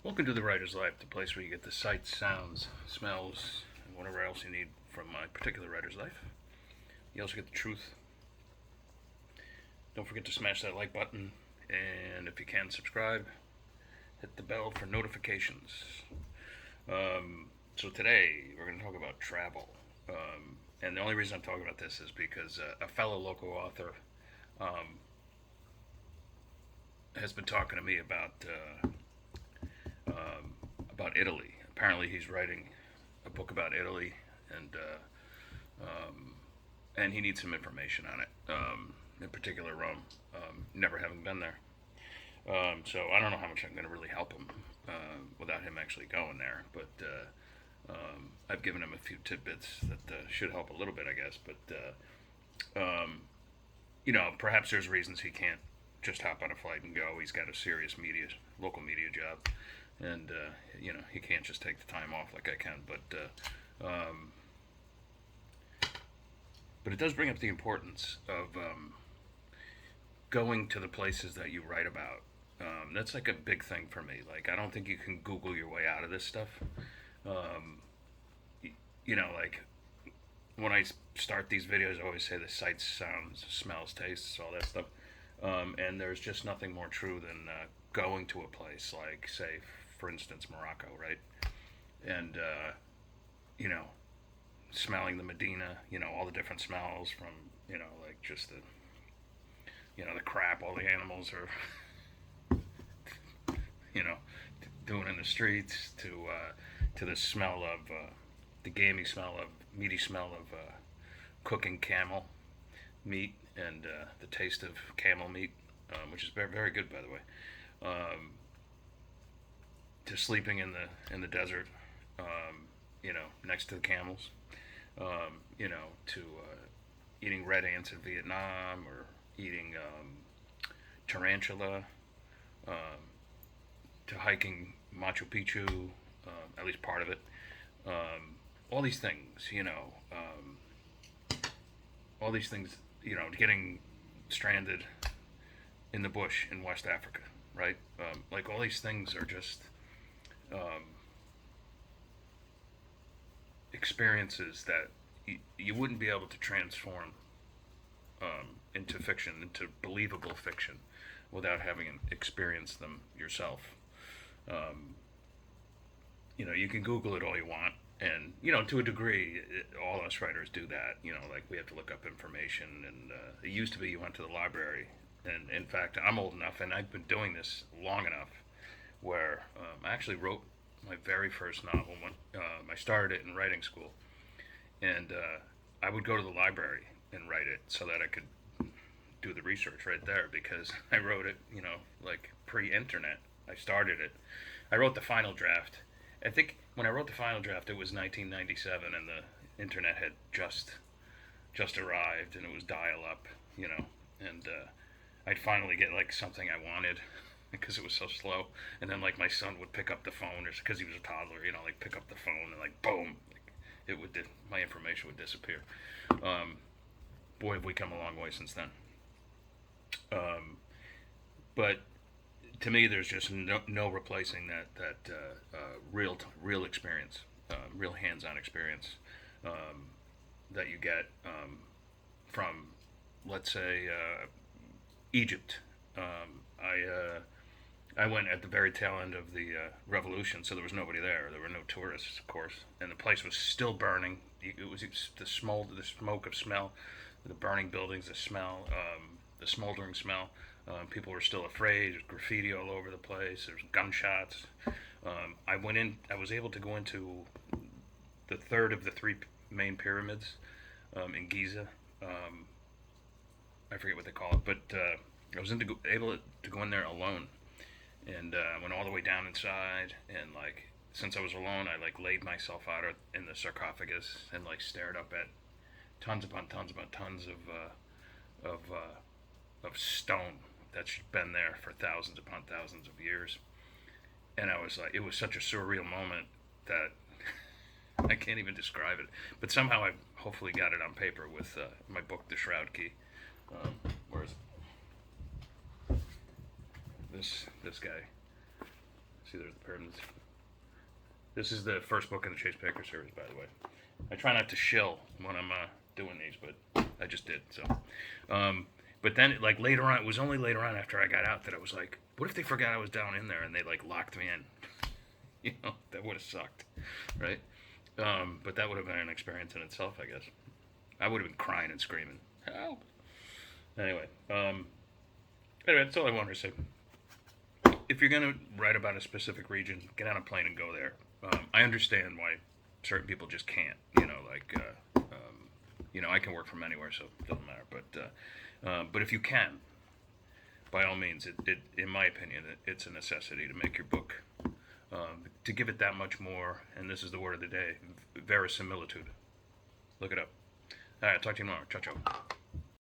Welcome to the Writer's Life, the place where you get the sights, sounds, smells, and whatever else you need from my particular writer's life. You also get the truth. Don't forget to smash that like button, and if you can, subscribe. Hit the bell for notifications. So today we're going to talk about travel. And the only reason I'm talking about this is because a fellow local author has been talking to me about Italy. Apparently, he's writing a book about Italy, and he needs some information on it. In particular, Rome. Never having been there, so I don't know how much I'm going to really help him without him actually going there. But I've given him a few tidbits that should help a little bit, I guess. But perhaps there's reasons he can't just hop on a flight and go. He's got a serious local media job, and he can't just take the time off like I can. But it does bring up the importance of going to the places that you write about. That's like a big thing for me. Like, I don't think you can Google your way out of this stuff. Like when I start these videos, I always say the sights, sounds, smells, tastes, all that stuff. And there's just nothing more true than going to a place like, say, for instance, Morocco, right? And, smelling the Medina, all the different smells from, like just the crap all the animals are, doing in the streets, to the smell of, the gamey smell of, meaty smell of cooking camel meat, and the taste of camel meat, which is very, very good, by the way. To sleeping in the desert, next to the camels, to eating red ants in Vietnam, or eating tarantula, to hiking Machu Picchu, at least part of it. All these things, all these things, getting stranded in the bush in West Africa, right? Like, all these things are just experiences that you wouldn't be able to transform into fiction, into believable fiction, without having experienced them yourself. You can Google it all you want, and to a degree, all us writers do that. Like, we have to look up information, and it used to be you went to the library. And in fact, I'm old enough, and I've been doing this long enough, where I actually wrote my very first novel when I started it in writing school, and I would go to the library and write it so that I could do the research right there, because I wrote it, like pre-internet. I started it. I wrote the final draft. I think when I wrote the final draft, it was 1997, and the internet had just arrived, and it was dial-up, and I'd finally get like something I wanted because it was so slow. And then, like, my son would pick up the phone, or because he was a toddler, like, pick up the phone, and like, boom, like, my information would disappear. Boy, have we come a long way since then. But to me, there's just no replacing that real experience, real hands-on experience, that you get from, let's say, Egypt. I went at the very tail end of the revolution, so there was nobody there. There were no tourists, of course, and the place was still burning. It was the smoke of smell, the burning buildings, the smell, the smoldering smell. People were still afraid. There's graffiti all over the place. There's gunshots. I was able to go into the third of the three main pyramids in Giza. I forget what they call it, but I was able to go in there alone, and went all the way down inside. And, like, since I was alone, I like laid myself out in the sarcophagus and like stared up at tons upon tons upon tons of stone that's been there for thousands upon thousands of years. And I was like, it was such a surreal moment that I can't even describe it. But somehow I hopefully got it on paper with my book, The Shroud Key. Where is it? This guy. see, there's the pyramids. This is the first book in the Chase Baker series, by the way. I try not to shill when I'm doing these, but I just did. So, but then like later on, it was only later on after I got out that I was like, what if they forgot I was down in there and they like locked me in? That would have sucked, right? But that would have been an experience in itself, I guess. I would have been crying and screaming, help. Anyway, that's all I wanted to say. If you're going to write about a specific region, get on a plane and go there. I understand why certain people just can't, I can work from anywhere, so it doesn't matter. But if you can, by all means, it in my opinion, it's a necessity to make your book, to give it that much more, and this is the word of the day, verisimilitude. Look it up. All right, talk to you tomorrow. Ciao, ciao.